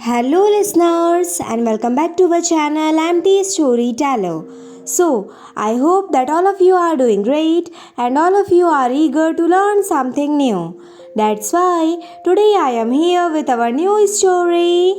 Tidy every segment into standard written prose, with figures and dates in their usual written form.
Hello, listeners, and welcome back to our channel. I'm the Storyteller. So, I hope that all of you are doing great and all of you are eager to learn something new. That's why today I am here with our new story.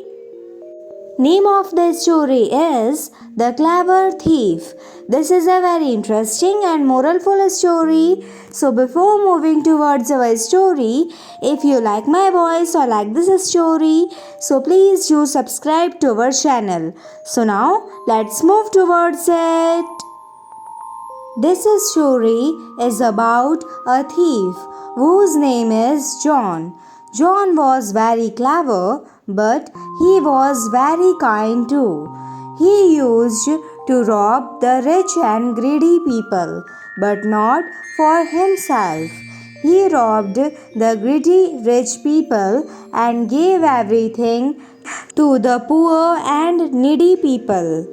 Name of the story is The Clever Thief. This is a very interesting and moralful story. So before moving towards our story, if you like my voice or like this story, so please do subscribe to our channel. So now let's move towards it. This story is about a thief whose name is John. John was very clever, but he was very kind too. He used to rob the rich and greedy people, but not for himself. He robbed the greedy rich people and gave everything to the poor and needy people.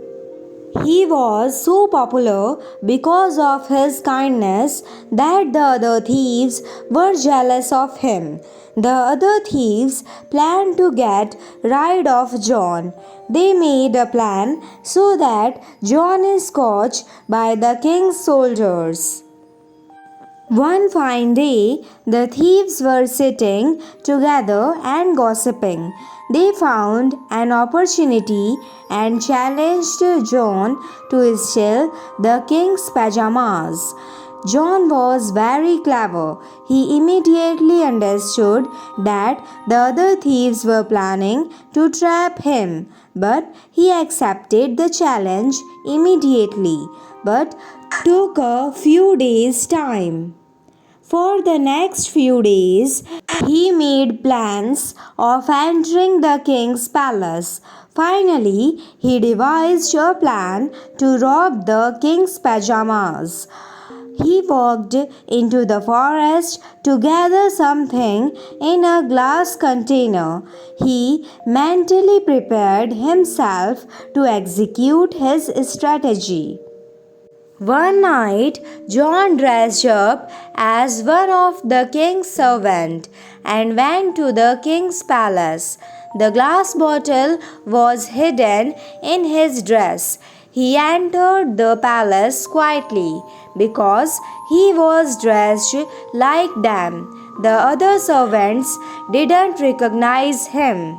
He was so popular because of his kindness that the other thieves were jealous of him. The other thieves planned to get rid of John. They made a plan so that John is caught by the king's soldiers. One fine day, the thieves were sitting together and gossiping. They found an opportunity and challenged John to steal the king's pyjamas. John was very clever. He immediately understood that the other thieves were planning to trap him, but he accepted the challenge immediately, but took a few days' time. For the next few days, he made plans of entering the king's palace. Finally, he devised a plan to rob the king's pyjamas. He walked into the forest to gather something in a glass container. He mentally prepared himself to execute his strategy. One night, John dressed up as one of the king's servants and went to the king's palace. The glass bottle was hidden in his dress. He entered the palace quietly because he was dressed like them. The other servants didn't recognize him.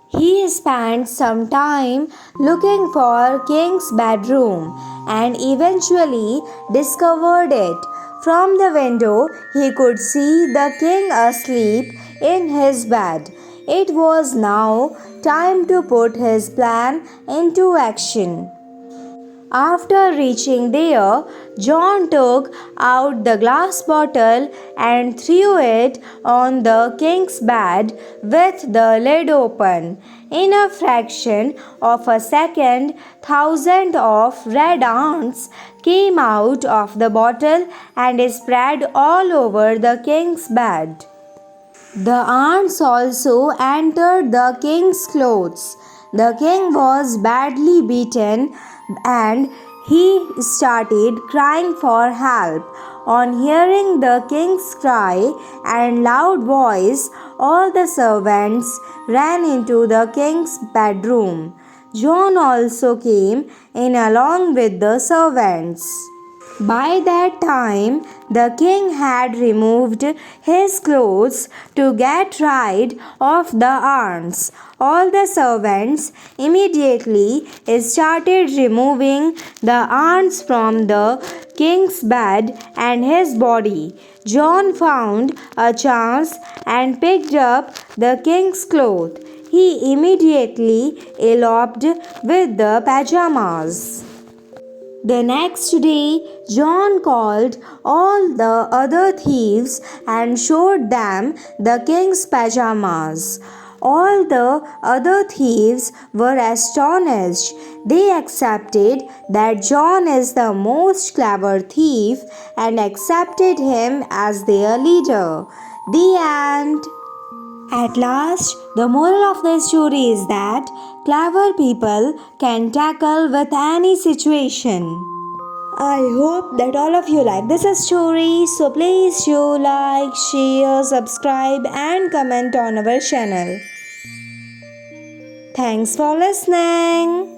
He spent some time looking for King's bedroom and eventually discovered it. From the window, he could see the king asleep in his bed. It was now time to put his plan into action. After reaching there, John took out the glass bottle and threw it on the king's bed with the lid open. In a fraction of a second, thousands of red ants came out of the bottle and spread all over the king's bed. The ants also entered the king's clothes. The king was badly beaten and he started crying for help. On hearing the king's cry and loud voice, all the servants ran into the king's bedroom. John also came in along with the servants. By that time, the king had removed his clothes to get rid of the ants. All the servants immediately started removing the ants from the king's bed and his body. John found a chance and picked up the king's cloth. He immediately eloped with the pyjamas. The next day, John called all the other thieves and showed them the king's pyjamas. All the other thieves were astonished. They accepted that John is the most clever thief and accepted him as their leader. The end. At last, the moral of the story is that clever people can tackle with any situation. I hope that all of you like this story, so please do like, share, subscribe and comment on our channel. Thanks for listening.